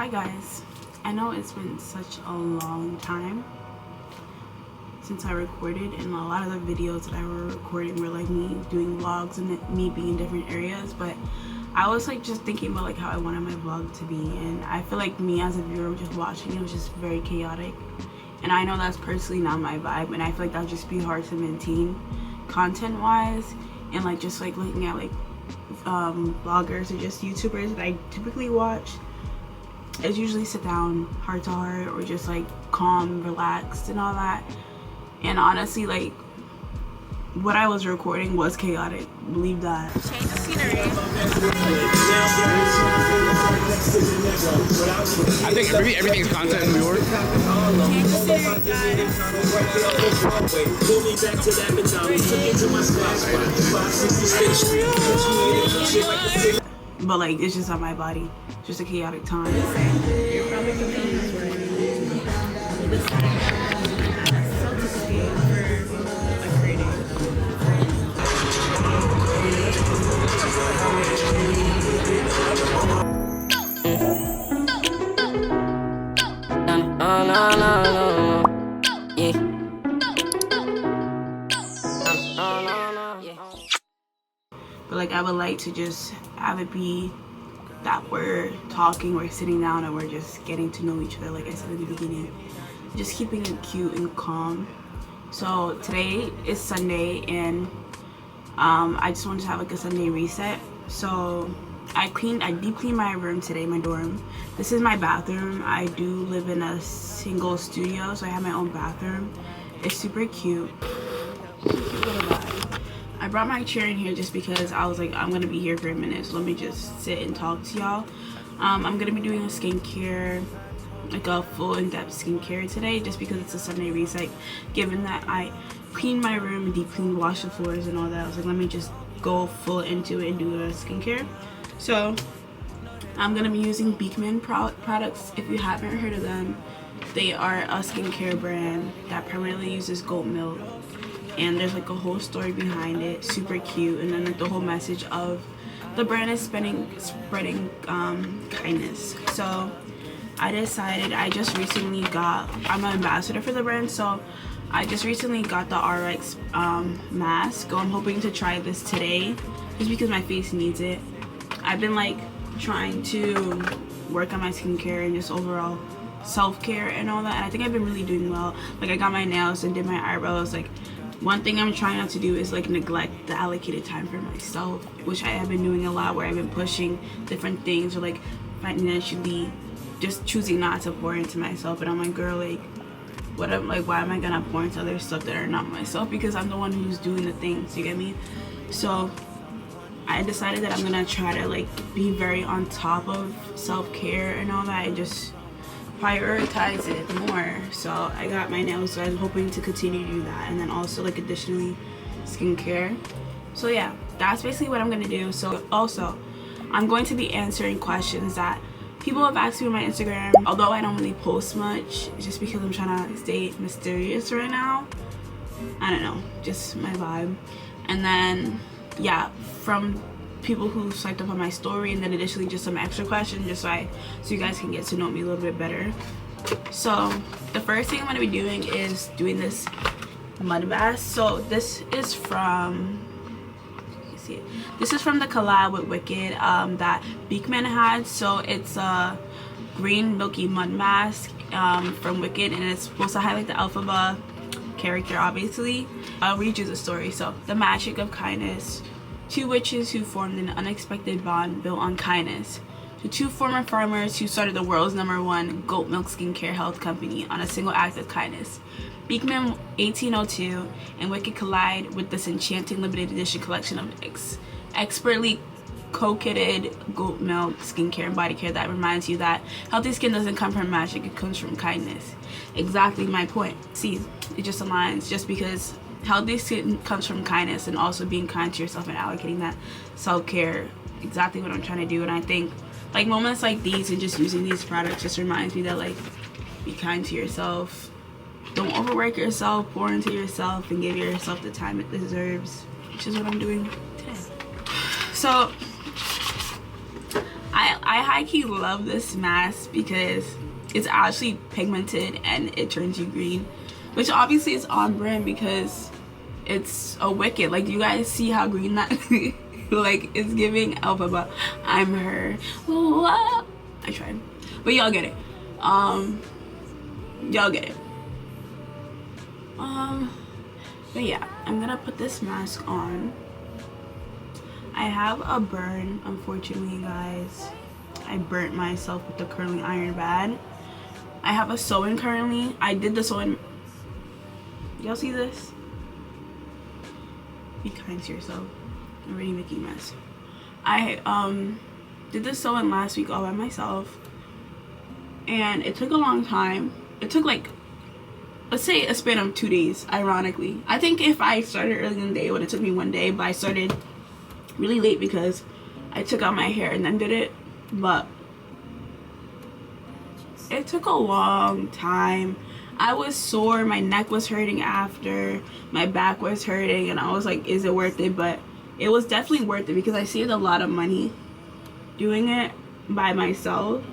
Hi guys, I know it's been such a long time since I recorded, and a lot of the videos that I were recording were like me doing vlogs and me being in different areas, but I was like just thinking about like how I wanted my vlog to be, and I feel like me as a viewer just watching it was just very chaotic, and I know that's personally not my vibe, and I feel like that would just be hard to maintain content wise, and like just like looking at like vloggers or just YouTubers that I typically watch. It's usually sit down, heart to heart, or just like calm, relaxed and all that. And honestly, like what I was recording was chaotic. Believe that. Change of scenery. I think everything is content in New York. Change of scenery, guys. But like it's just on my body. Just a chaotic time. You're probably confused right But like I would like to just have it be that we're talking, we're sitting down, and we're just getting to know each other, like I said in the beginning. Just keeping it cute and calm. So today is Sunday, and I just wanted to have like a Sunday reset. So I deep cleaned my room today, my dorm. This is my bathroom. I do live in a single studio, so I have my own bathroom. It's super cute. I brought my chair in here just because I was like, I'm gonna be here for a minute, so let me just sit and talk to y'all. I'm gonna be doing a skincare, like a full in-depth skincare today, just because it's a Sunday reset. Given that I cleaned my room and deep cleaned, washed the floors and all that, I was like, let me just go full into it and do a skincare. So I'm gonna be using Beekman products. If you haven't heard of them, they are a skincare brand that primarily uses goat milk. And there's like a whole story behind it, super cute, and then like the whole message of the brand is spreading kindness. So I decided, I'm an ambassador for the brand, so I just recently got the RX mask. So I'm hoping to try this today just because my face needs it. I've been like trying to work on my skincare and just overall self-care and all that, and I think I've been really doing well. Like I got my nails and did my eyebrows. Like one thing I'm trying not to do is like neglect the allocated time for myself, which I have been doing a lot, where I've been pushing different things or like financially just choosing not to pour into myself. And I'm like, girl, like why am I gonna pour into other stuff that are not myself, because I'm the one who's doing the things, you get me? So I decided that I'm gonna try to like be very on top of self-care and all that, and just prioritize it more. So I got my nails, so I'm hoping to continue to do that, and then also like additionally skincare. So yeah, that's basically what I'm gonna do. So also I'm going to be answering questions that people have asked me on my Instagram, although I don't really post much, just because I'm trying to stay mysterious right now. I don't know, just my vibe. And then yeah, from people who swiped up on my story, and then additionally just some extra questions, just so you guys can get to know me a little bit better. So the first thing I'm going to be doing is doing this mud bath. So this is from, you can see it, this is from the collab with Wicked that Beekman had. So it's a green milky mud mask from Wicked, and it's supposed to highlight the alphabet character, obviously. I'll read you the story. So the magic of kindness. Two witches who formed an unexpected bond built on kindness. To two former farmers who started the world's #1 goat milk skincare health company on a single act of kindness. Beekman 1802 and Wicked collide with this enchanting limited edition collection of expertly co-kitted goat milk skincare and body care that reminds you that healthy skin doesn't come from magic, it comes from kindness. Exactly my point. See, it just aligns, just because healthy skin comes from kindness, and also being kind to yourself and allocating that self-care, exactly what I'm trying to do. And I think like moments like these and just using these products just reminds me that like, be kind to yourself, don't overwork yourself, pour into yourself, and give yourself the time it deserves, which is what I'm doing today. So I I high-key love this mask because it's actually pigmented and it turns you green, which obviously is on brand because it's a Wicked. Like, do you guys see how green that like it's giving Alpha, but I'm her. Whoa. I tried, but y'all get it. Y'all get it. But yeah, I'm gonna put this mask on. I have a burn, unfortunately, guys. I burnt myself with the curling iron bad. I have a sew-in currently. I did the sew-in. Y'all see this? Be kind to yourself. I'm already making a mess. I did the sew-in last week all by myself, and it took a long time. It took like, let's say, a span of 2 days, ironically. I think if I started early in the day, it would have took me 1 day, but I started really late because I took out my hair and then did it. But it took a long time. I was sore, my neck was hurting after, my back was hurting, and I was like, is it worth it? But it was definitely worth it because I saved a lot of money doing it by myself.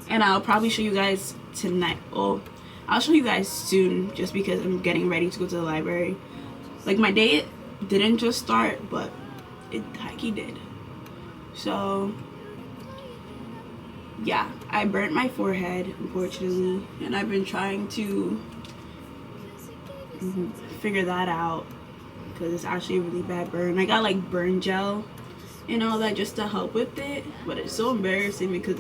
And I'll probably show you guys tonight. Oh, I'll show you guys soon, just because I'm getting ready to go to the library. Like, my day didn't just start, but it hecky did. So yeah, I burnt my forehead, unfortunately, and I've been trying to figure that out because it's actually a really bad burn. I got like burn gel and all that just to help with it, but it's so embarrassing because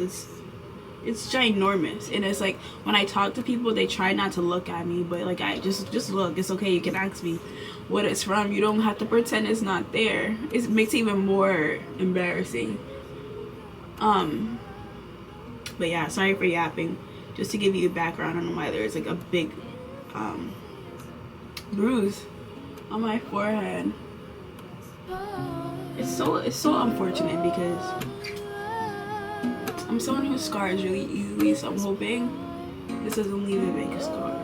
it's ginormous, and it's like when I talk to people, they try not to look at me, but like, I just look. It's okay, you can ask me what it's from. You don't have to pretend it's not there. It makes it even more embarrassing. But yeah, sorry for yapping. Just to give you a background on why there's like a big bruise on my forehead. It's so unfortunate because I'm someone who scars really easily, so I'm hoping this doesn't leave a big scar.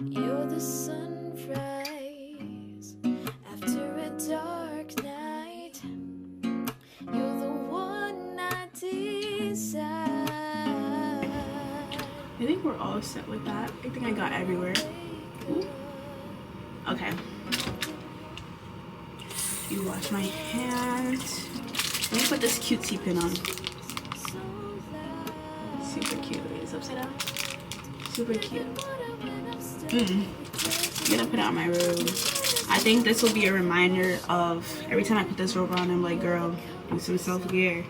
You're the sunrise after a dark night. You're the one I desire. I think we're all set with that. I think I got everywhere. Ooh. Okay. You wash my hands. Let me put this cutesy pin on. Super cute. Wait, it's upside down. Super cute. I'm gonna put it on my robe. I think this will be a reminder of every time I put this robe on, I'm like, girl, do some self-care.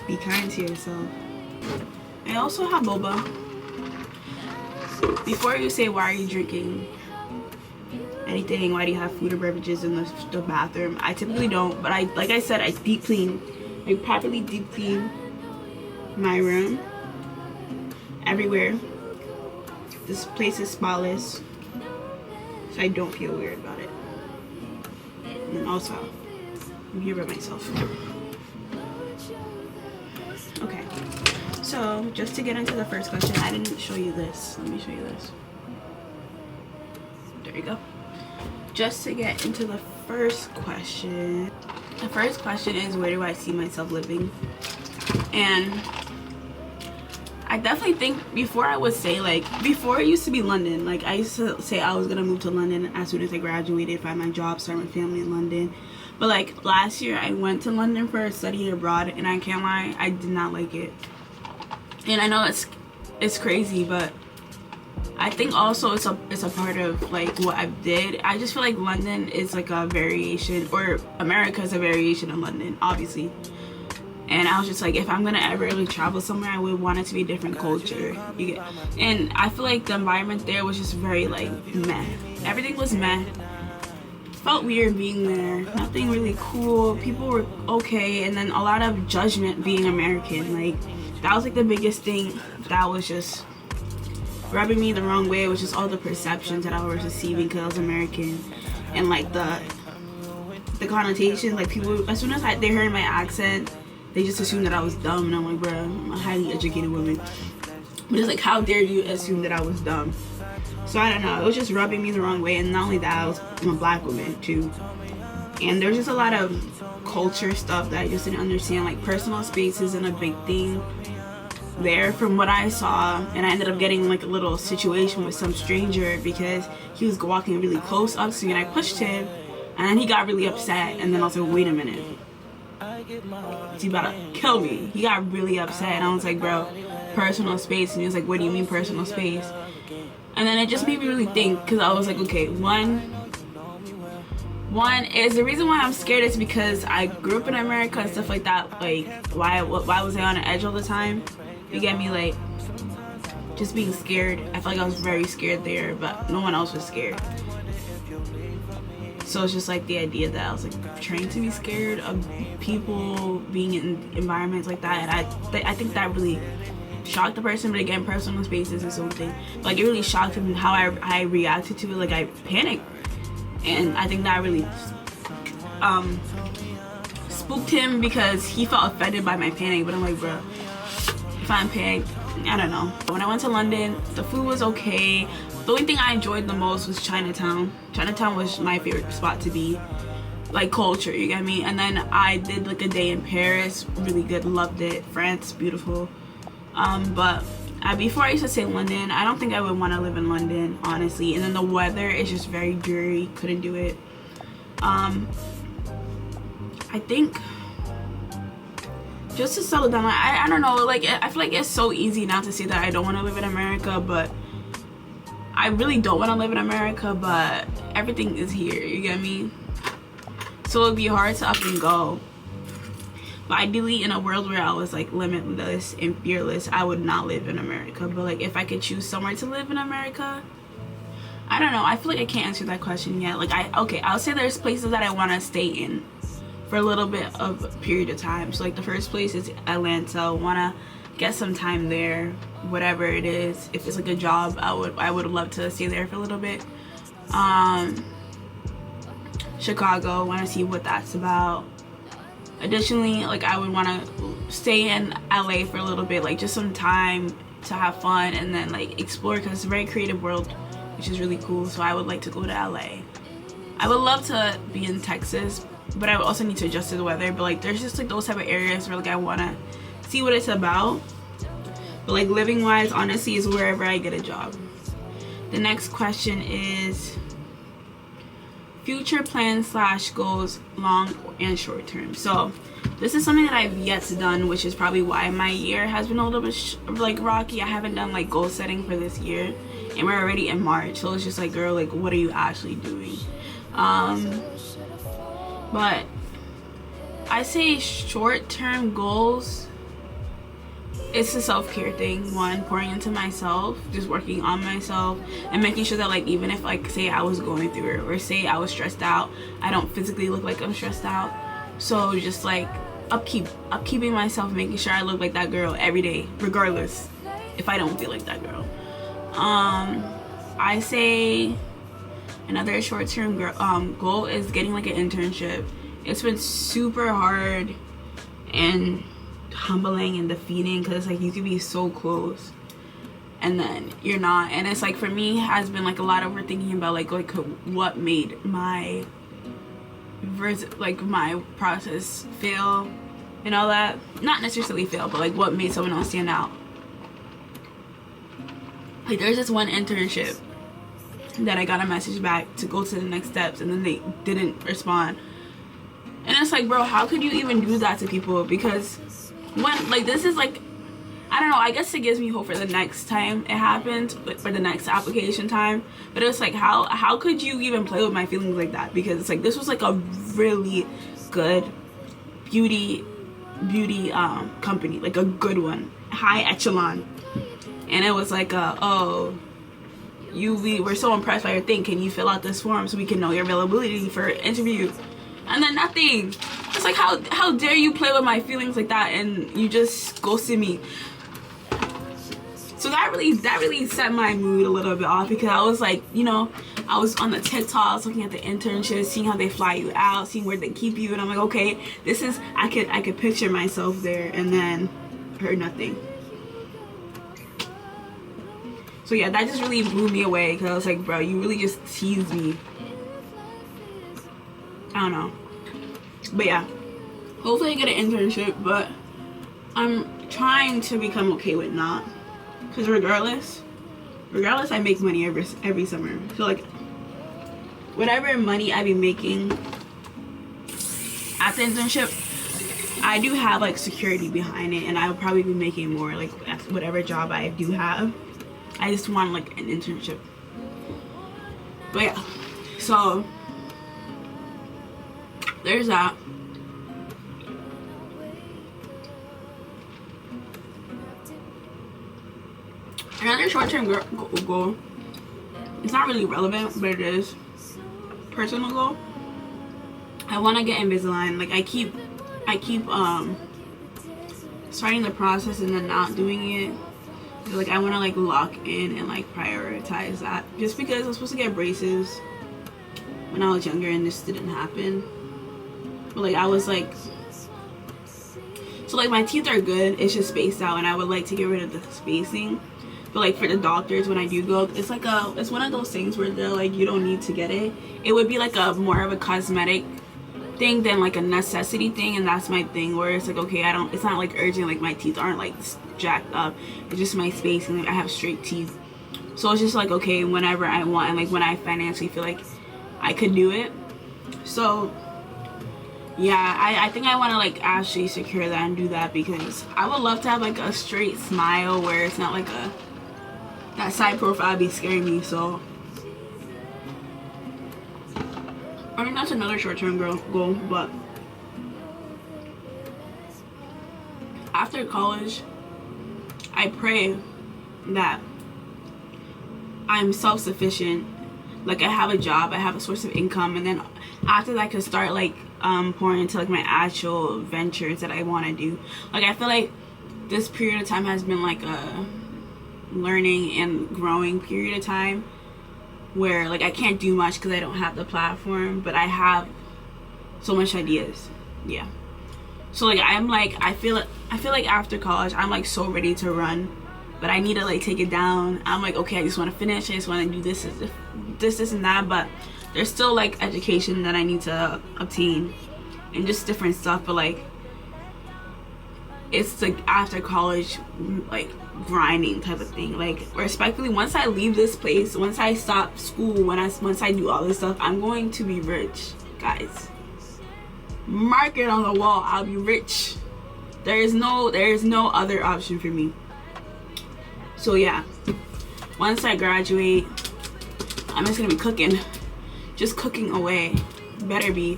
Be kind to yourself. I also have boba. Before you say, why are you drinking anything, why do you have food or beverages in the bathroom, I typically don't, but like I said, I deep clean. I properly deep clean my room, everywhere. This place is spotless, so I don't feel weird about it. And then also, I'm here by myself. Okay, so just to get into the first question, I didn't show you this. Let me show you this. There you go. Just to get into the first question. The first question is, where do I see myself living? And I definitely think before I would say, like, before it used to be London. Like, I used to say I was gonna move to London as soon as I graduated, find my job, start my family in London. But like last year I went to London for a study abroad, and I can't lie, I did not like it. And I know it's crazy, but I think also it's a part of like what I did. I just feel like London is like a variation, or America is a variation of London, obviously. And I was just like, if I'm gonna ever really travel somewhere, I would want it to be a different culture. And I feel like the environment there was just very like meh. Everything was meh. It felt weird being there. Nothing really cool. People were okay, and then a lot of judgment being American. Like, that was like the biggest thing that was just rubbing me the wrong way. It was just all the perceptions that I was receiving because I was American, and like the connotations. Like, people, as soon as they heard my accent, they just assumed that I was dumb, and I'm like, bro, I'm a highly educated woman. But it's like, how dare you assume that I was dumb? So I don't know, it was just rubbing me the wrong way. And not only that, I'm a black woman too. And there's just a lot of culture stuff that I just didn't understand. Like personal space isn't a big thing there from what I saw, and I ended up getting like a little situation with some stranger because he was walking really close up to me and I pushed him, and then he got really upset, and then I was like, wait a minute, he's about to kill me. He got really upset, and I was like, bro, personal space. And he was like, what do you mean personal space? And then it just made me really think, because I was like, okay, one is the reason why I'm scared is because I grew up in America and stuff like that. Like, why was I on the edge all the time? You get me? Like, just being scared. I feel like I was very scared there, but no one else was scared. So it's just like the idea that I was like trained to be scared of people being in environments like that, and I think that really shocked the person. But again, personal space is its own thing. Like, it really shocked him how I reacted to it. Like, I panicked, and I think that really spooked him because he felt offended by my panic. But I'm like, bro, if I'm panicked, I don't know. When I went to London, the food was okay. The only thing I enjoyed the most was Chinatown. Chinatown was my favorite spot to be. Like, culture, you get me? And then I did like a day in Paris, really good, loved it. France, beautiful. But before I used to say London, I don't think I would want to live in London, honestly. And then the weather is just very dreary, couldn't do it. I think just to settle down, I don't know, like, I feel like it's so easy now to say that I don't want to live in America, but I really don't want to live in America, but everything is here, you get me? So it'd be hard to up and go. But ideally, in a world where I was like limitless and fearless, I would not live in America. But like, if I could choose somewhere to live in America, I don't know. I feel like I can't answer that question yet. Like, I'll say there's places that I want to stay in for a little bit of a period of time. So like, the first place is Atlanta. Want to get some time there, whatever it is. If it's like a job, I would love to stay there for a little bit. Chicago, want to see what that's about. Additionally, like, I would want to stay in LA for a little bit, like just some time to have fun and then like explore, because it's a very creative world, which is really cool. So I would like to go to LA. I would love to be in Texas, but I would also need to adjust to the weather. But like, there's just like those type of areas where like I want to see what it's about. But like, living wise, honestly, is wherever I get a job. The next question is future plans / goals, long and short term. So this is something that I've yet to done, which is probably why my year has been a little bit like rocky. I haven't done like goal setting for this year, and we're already in March, so it's just like, girl, like, what are you actually doing? But I say short term goals, it's a self-care thing. One, pouring into myself, just working on myself and making sure that, like, even if, like, say I was going through it or say I was stressed out, I don't physically look like I'm stressed out. So just like upkeeping myself, making sure I look like that girl every day, regardless if I don't feel like that girl. I say another short-term goal is getting like an internship. It's been super hard and humbling and defeating, because like, you could be so close and then you're not. And it's like, for me, has been like a lot of overthinking about like what made my process fail and all that. Not necessarily fail, but like what made someone else stand out. Like, there's this one internship that I got a message back to go to the next steps, and then they didn't respond. And it's like, bro, how could you even do that to people? Because when, like, this is like, I don't know, I guess it gives me hope for the next time it happens, for the next application time. But it's like, how could you even play with my feelings like that? Because it's like, this was like a really good beauty company, like a good one, high echelon. And it was like, we're so impressed by your thing. Can you fill out this form so we can know your availability for an interview? And then nothing. It's like, how dare you play with my feelings like that, and you just ghosted me. So that really set my mood a little bit off, because I was like, you know, I was on the TikToks looking at the internships, seeing how they fly you out, seeing where they keep you, and I'm like, okay, this is, I could picture myself there, and then heard nothing. So yeah, that just really blew me away, because I was like, bro, you really just teased me. I don't know. But yeah, hopefully I get an internship, but I'm trying to become okay with not, because regardless I make money every summer. So like whatever money I be making at the internship, I do have like security behind it, and I'll probably be making more like whatever job I do have. I just want like an internship. But yeah, so there's that. Another short-term goal, it's not really relevant, but it is personal goal. I want to get Invisalign. Like I keep starting the process and then not doing it. Like I want to like lock in and like prioritize that, just because I was supposed to get braces when I was younger and this didn't happen. But like I was like, so like my teeth are good, it's just spaced out, and I would like to get rid of the spacing. But like for the doctors, when I do go, it's like it's one of those things where they're like, you don't need to get it. It would be like a more of a cosmetic thing than like a necessity thing, and that's my thing, where it's like, okay, it's not like urgent, like my teeth aren't like jacked up, it's just my spacing. Like I have straight teeth, so it's just like, okay, whenever I want, and like when I financially feel like I could do it. So yeah, I think I want to like actually secure that and do that, because I would love to have like a straight smile where it's not like that side profile be scaring me. So I mean, that's another short-term goal. But after college, I pray that I'm self-sufficient, like I have a job, I have a source of income, and then after that I can start like pouring into like my actual ventures that I want to do. Like I feel like this period of time has been like a learning and growing period of time, where like I can't do much because I don't have the platform, but I have so much ideas. Yeah, so like I feel like after college I'm like so ready to run, but I need to like take it down. I'm like, okay, I just want to finish, I just want to do this and that, but there's still like education that I need to obtain and just different stuff. But like it's like after college, like grinding type of thing. Like respectfully, once I leave this place, once I stop school, once I do all this stuff, I'm going to be rich, guys. Mark it on the wall, I'll be rich. There is no other option for me. So yeah, once I graduate, I'm just gonna be cooking, just cooking away. Better be,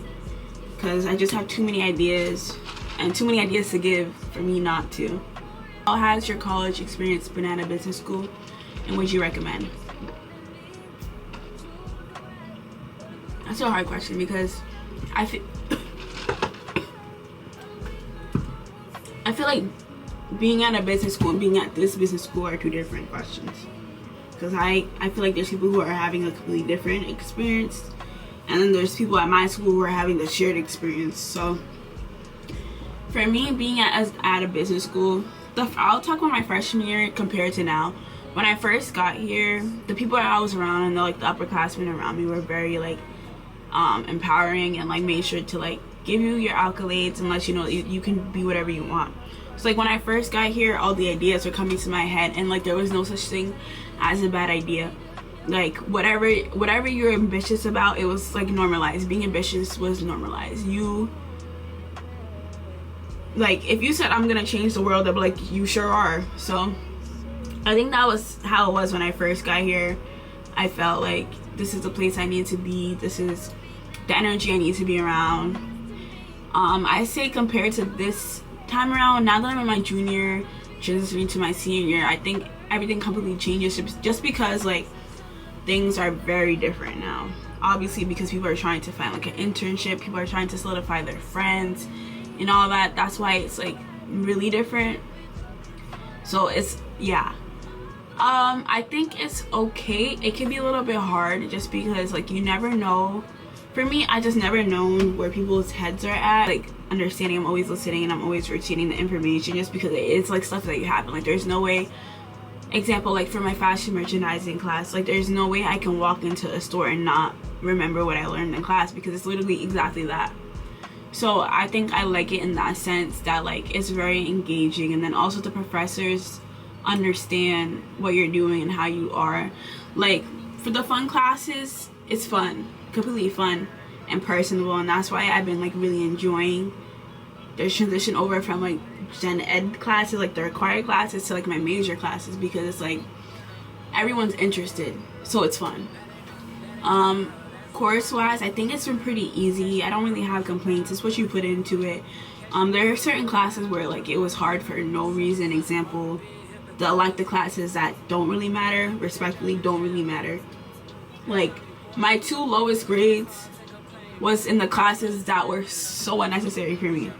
because I just have too many ideas and too many ideas to give for me not to. How has your college experience been at a business school, and would you recommend? That's a hard question, because I feel like being at a business school and being at this business school are two different questions. Because I feel like there's people who are having a completely different experience, and then there's people at my school who are having the shared experience. So for me, being at a business school, I'll talk about my freshman year compared to now. When I first got here, the people that I was around and the upperclassmen around me were very like empowering, and like made sure to like give you your accolades and let you know you can be whatever you want. So like when I first got here, all the ideas were coming to my head, and like there was no such thing as a bad idea. Like whatever you're ambitious about, it was like normalized. Being ambitious was normalized. Like if you said I'm gonna change the world, they'd be like, you sure are. So I think that was how it was when I first got here. I felt like this is the place I need to be, this is the energy I need to be around. I say compared to this time around, now that I'm in my junior, transitioning to my senior year, I think everything completely changes, just because like things are very different now. Obviously because people are trying to find like an internship, people are trying to solidify their friends and all that. That's why it's like really different. So it's, yeah, I think it's okay. It can be a little bit hard just because like you never know. For me, I just never known where people's heads are at, like understanding. I'm always listening and I'm always retaining the information, just because it's like stuff that you happen. Like there's no way, example, like for my fashion merchandising class, like there's no way I can walk into a store and not remember what I learned in class, because it's literally exactly that. So I think I like it in that sense, that like it's very engaging, and then also the professors understand what you're doing and how you are. Like for the fun classes, it's fun, completely fun and personable, and that's why I've been like really enjoying the transition over from like gen ed classes, like the required classes, to like my major classes, because it's like everyone's interested, so it's fun. Course wise, I think it's been pretty easy. I don't really have complaints. It's what you put into it. There are certain classes where like it was hard for no reason. Example, the elective classes that don't really matter, respectfully don't really matter. Like my 2 lowest grades was in the classes that were so unnecessary for me.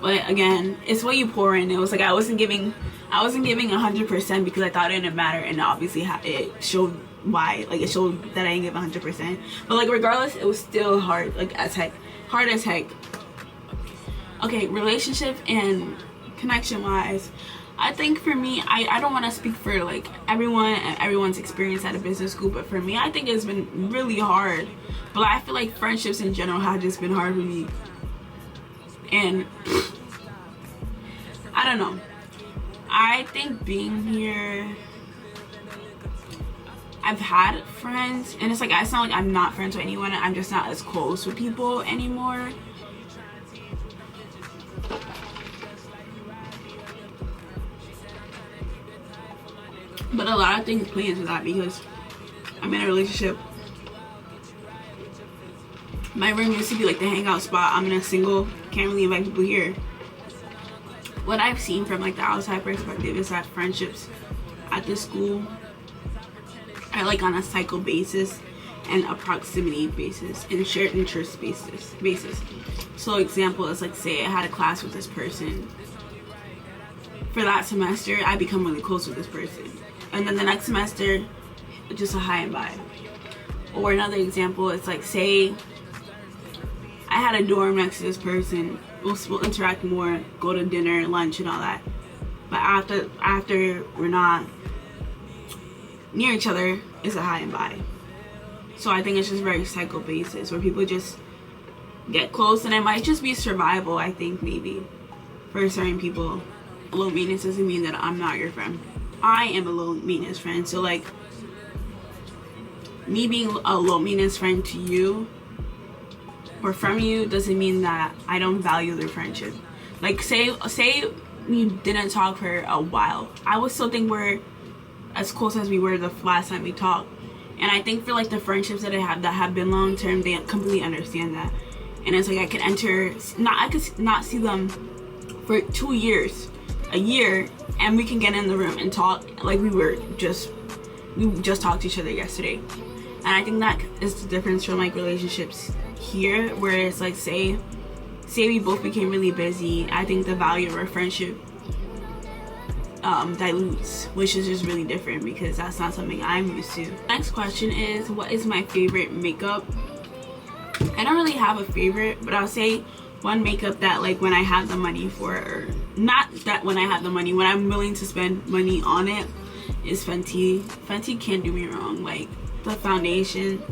But again, it's what you pour in. It was like I wasn't giving 100% because I thought it didn't matter, and obviously it showed why. Like it showed that I didn't give 100%. But like regardless, it was still hard, like as heck, hard as heck. Okay, relationship and connection wise, I think for me, I don't want to speak for like everyone and everyone's experience at a business school, but for me, I think it's been really hard. But I feel like friendships in general have just been hard for me. And I don't know. I think being here, I've had friends, and it's like, it's not like I'm not friends with anyone. I'm just not as close with people anymore. But a lot of things play into that because I'm in a relationship. My room used to be like the hangout spot. I'm in a single, can't really invite people here. What I've seen from like the outside perspective is that friendships at this school are like on a cycle basis and a proximity basis and shared interest basis. So example is like, say I had a class with this person. For that semester, I become really close with this person. And then the next semester, just a hi and bye. Or another example is like, say I had a dorm next to this person. We'll interact more, go to dinner, lunch, and all that. But after we're not near each other, it's a hi and bye. So I think it's just very cycle basis where people just get close, and it might just be survival. I think maybe for certain people, low maintenance doesn't mean that I'm not your friend. I am a low maintenance friend. So like me being a low maintenance friend to you or from you doesn't mean that I don't value their friendship. Like say we didn't talk for a while, I would still think we're as close as we were the last time we talked. And I think for like the friendships that I have that have been long term, they completely understand that. And it's like I could not see them for 2 years, a year, and we can get in the room and talk like we just talked to each other yesterday. And I think that is the difference from like relationships here, where it's like say we both became really busy. I think the value of our friendship dilutes, which is just really different because that's not something I'm used to. Next question is, what is my favorite makeup? I don't really have a favorite, but I'll say one makeup that like when I have the money for, or not that when I have the money, when I'm willing to spend money on it, is Fenty. Fenty can't do me wrong. Like the foundation,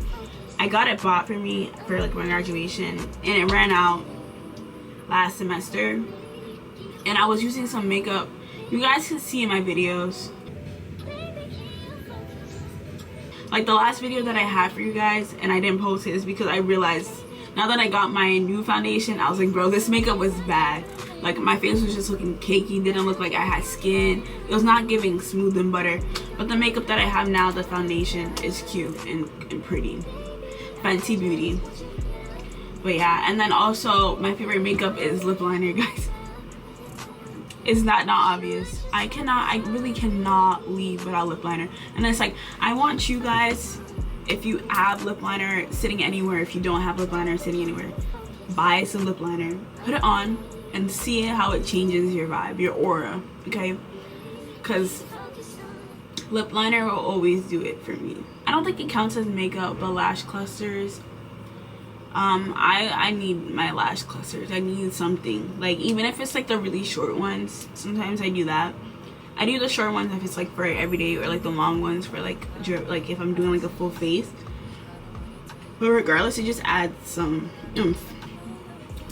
I got it bought for me for like my graduation, and it ran out last semester, and I was using some makeup you guys can see in my videos. Like the last video that I had for you guys and I didn't post it is because I realized now that I got my new foundation, I was like, bro, this makeup was bad. Like my face was just looking cakey, didn't look like I had skin. It was not giving smooth and butter. But the makeup that I have now, the foundation, is cute and pretty. Fenty Beauty. But yeah, and then also my favorite makeup is lip liner, guys. Is that not obvious? I really cannot leave without lip liner. And it's like, I want you guys, if you have lip liner sitting anywhere, if you don't have lip liner sitting anywhere, buy some lip liner, put it on, and see how it changes your vibe, your aura, okay? Because lip liner will always do it for me. I don't think it counts as makeup, but lash clusters, I need my lash clusters. I need something, like even if it's like the really short ones, sometimes I do that. I do the short ones if it's like for everyday, or like the long ones for like if I'm doing like a full face. But regardless, it just adds some oomph.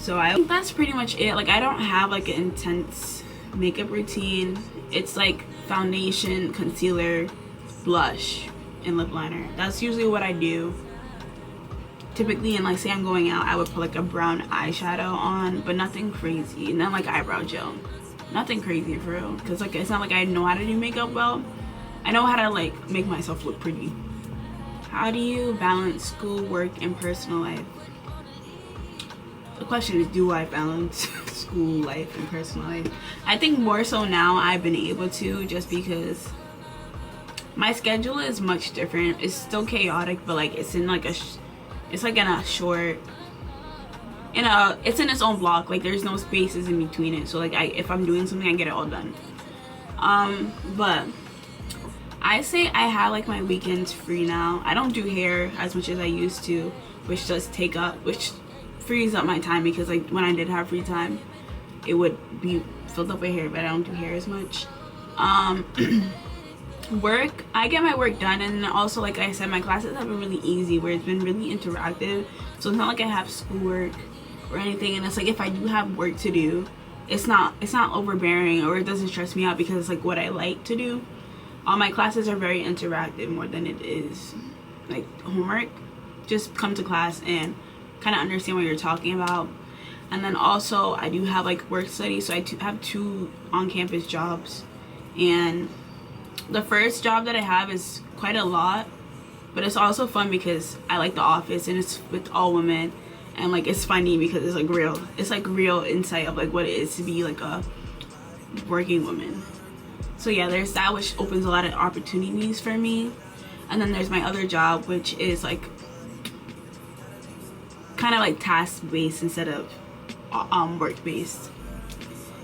So I think that's pretty much it. Like, I don't have like an intense makeup routine. It's like foundation, concealer, blush, and lip liner. That's usually what I do typically. And like, say I'm going out, I would put like a brown eyeshadow on, but nothing crazy. And then like eyebrow gel, nothing crazy for real, because like it's not like I know how to do makeup well. I know how to like make myself look pretty. How do you balance school, work, and personal life? The question is, do I balance school life and personal life? I think more so now I've been able to, just because my schedule is much different. It's still chaotic, but like it's in like it's like in a short, it's in its own block. Like there's no spaces in between it. So like if I'm doing something, I get it all done. But I say I have like my weekends free now. I don't do hair as much as I used to, which frees up my time, because like when I did have free time, it would be filled up with hair, but I don't do hair as much. Work, I get my work done, and also like I said, my classes have been really easy, where it's been really interactive. So it's not like I have schoolwork or anything, and it's like if I do have work to do, it's not overbearing, or it doesn't stress me out, because it's like what I like to do. All my classes are very interactive, more than it is like homework. Just come to class and kind of understand what you're talking about. And then also I do have like work study, so I have 2 on-campus jobs, and the first job that I have is quite a lot, but it's also fun because I like the office, and it's with all women, and like it's funny because it's like real insight of like what it is to be like a working woman. So yeah, there's that, which opens a lot of opportunities for me. And then there's my other job, which is like kind of like task based instead of work based.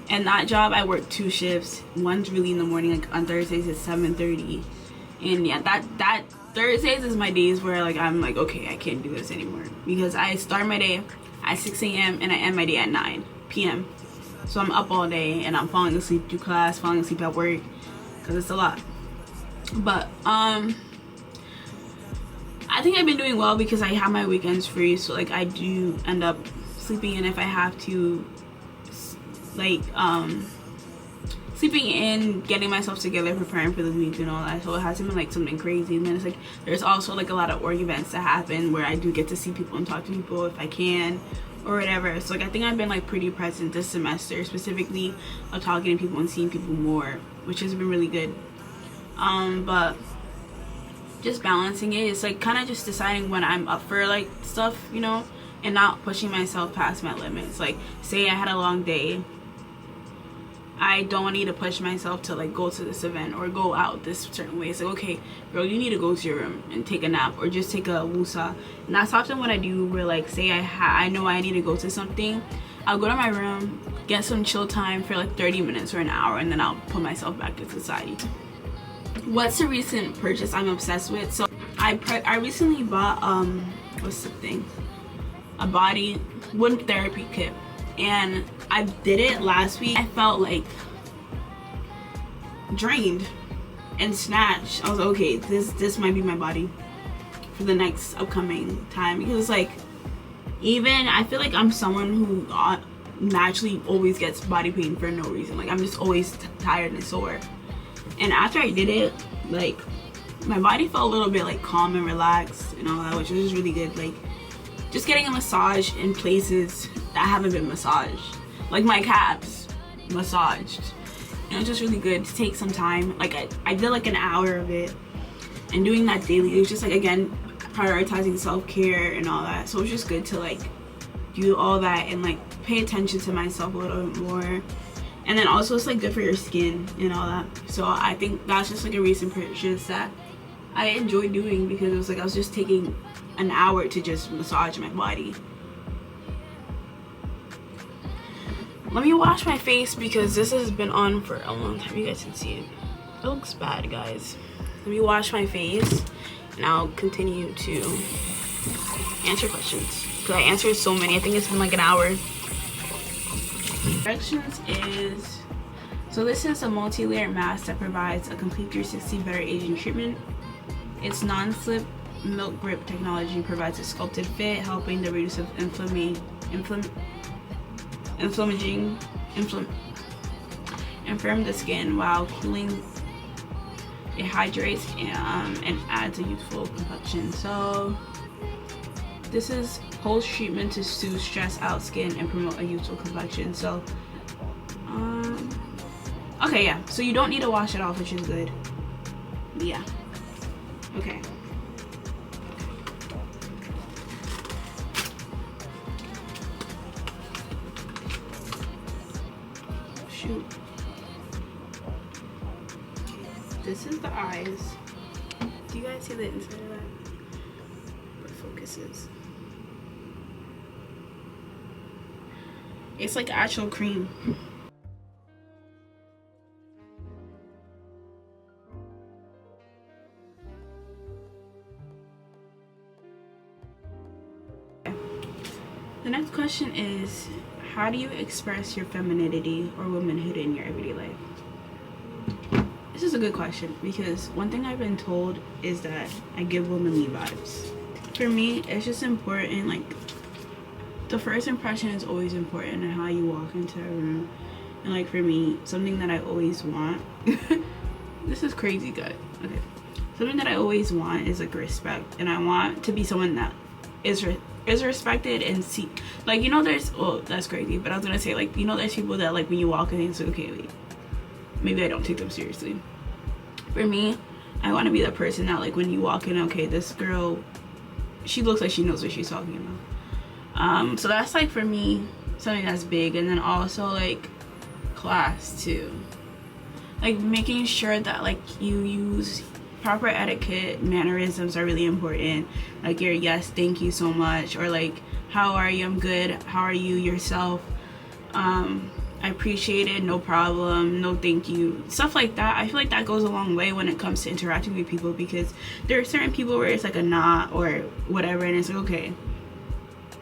And that job, I work 2 shifts. One's really in the morning, like on Thursdays it's 7:30. And yeah, that Thursdays is my days where like I'm like, okay, I can't do this anymore, because I start my day at 6 a.m. and I end my day at 9 p.m. So I'm up all day, and I'm falling asleep through class, falling asleep at work, because it's a lot. But I think I've been doing well because I have my weekends free, so like I do end up sleeping in if I have to, like sleeping in, getting myself together, preparing for the week and all that. So it hasn't been like something crazy. And then it's like there's also like a lot of org events that happen where I do get to see people and talk to people if I can, or whatever. So like I think I've been like pretty present this semester, specifically of talking to people and seeing people more, which has been really good. But just balancing it, it's like kind of just deciding when I'm up for like stuff, you know, and not pushing myself past my limits. Like say I had a long day, I don't need to push myself to like go to this event or go out this certain way. It's like, okay girl, you need to go to your room and take a nap, or just take a wusa. And that's often what I do, where like say I know I need to go to something, I'll go to my room, get some chill time for like 30 minutes or an hour, and then I'll put myself back to society. What's a recent purchase I'm obsessed with? So I recently bought what's the thing, a body wound therapy kit, and I did it last week. I felt like drained and snatched. I was like, okay, this might be my body for the next upcoming time, because like even I feel like I'm someone who naturally always gets body pain for no reason. Like I'm just always tired and sore. And after I did it, like my body felt a little bit like calm and relaxed and all that, which was really good. Like just getting a massage in places that haven't been massaged, like my calves massaged. And it was just really good to take some time. Like I did like an hour of it, and doing that daily, it was just like, again, prioritizing self-care and all that. So it was just good to like do all that and like pay attention to myself a little bit more. And then also it's like good for your skin and all that. So I think that's just like a recent purchase that I enjoyed doing, because it was like I was just taking an hour to just massage my body. Let me wash my face because this has been on for a long time. You guys can see it. It looks bad, guys. Let me wash my face and I'll continue to answer questions, because I answered so many. I think it's been like an hour. Directions is, so this is a multi-layer mask that provides a complete 360 better aging treatment. Its non-slip milk grip technology provides a sculpted fit, helping the reduce of inflammaging, infirm the skin while cooling. It hydrates and adds a youthful complexion. So this is post treatment to soothe stress out skin and promote a youthful complexion. So okay, yeah, so you don't need to wash it off, which is good. Yeah, okay. Shoot. This is the eyes. Do you guys see the inside of that? Where it focuses. It's like actual cream. The next question is, how do you express your femininity or womanhood in your everyday life? This is a good question because one thing I've been told is that I give womanly vibes. For me, it's just important, like, the first impression is always important in how you walk into a room. And like for me, something that I always want, this is crazy good. Okay. Something that I always want is like respect, and I want to be someone that is respected and see, like, you know, there's, oh, that's crazy, but I was gonna say, like, you know, there's people that, like, when you walk in, it's like, okay, wait, maybe I don't take them seriously. For me, I want to be the person that, like, when you walk in, okay, this girl, she looks like she knows what she's talking about. So that's, like, for me, something that's big. And then also, like, class too, like making sure that, like, you use proper etiquette. Mannerisms are really important, like your yes, thank you so much, or like, how are you, I'm good, how are you, yourself, I appreciate it, no problem, no thank you, stuff like that. I feel like that goes a long way when it comes to interacting with people, because there are certain people where it's like a nah or whatever, and it's like, okay,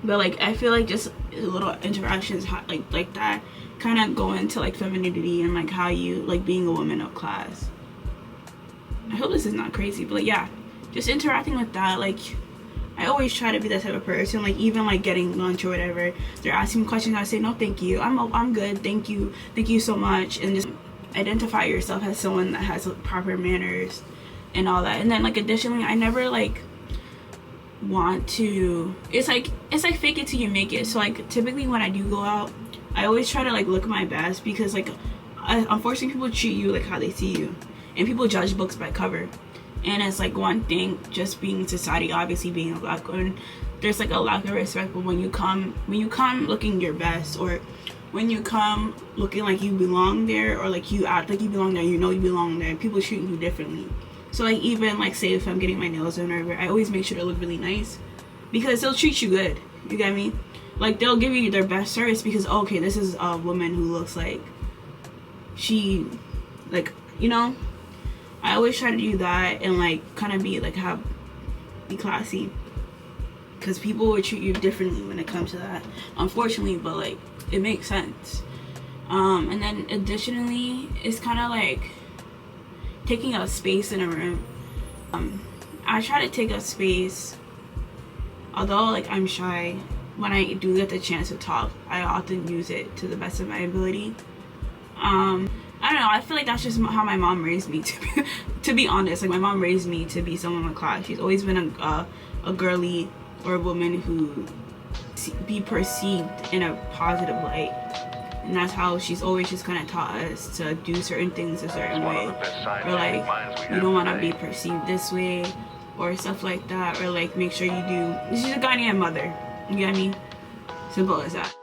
but like I feel like just little interactions like that kind of go into like femininity and like how you like being a woman of class. I hope this is not crazy, but like, yeah, just interacting with that. Like, I always try to be that type of person. Like, even like getting lunch or whatever, they're asking me questions, I say no thank you, I'm good, thank you so much, and just identify yourself as someone that has proper manners and all that. And then like additionally, I never like want to, it's like fake it till you make it. So like typically when I do go out, I always try to like look my best, because like unfortunately people treat you like how they see you, and people judge books by cover. And it's like one thing just being in society, obviously being a black woman, there's like a lack of respect. But when you come looking your best, or when you come looking like you belong there, or like you act like you belong there, you know you belong there, people treat you differently. So like even like say if I'm getting my nails done or whatever, I always make sure to look really nice, because they'll treat you good, you get me? Like they'll give you their best service, because okay, this is a woman who looks like she, like, you know, I always try to do that, and like kind of be like be classy, because people will treat you differently when it comes to that, unfortunately, but like it makes sense. And then additionally, it's kind of like taking up space in a room. I try to take up space, although like I'm shy. When I do get the chance to talk, I often use it to the best of my ability. I don't know, I feel like that's just how my mom raised me, to be honest. Like my mom raised me to be someone with class. She's always been a girly, or a woman who be perceived in a positive light, and that's how she's always just kind of taught us to do certain things a certain way, or like you don't want to be perceived this way or stuff like that, or like make sure you do. She's a Ghanaian mother, you get me? Simple as that.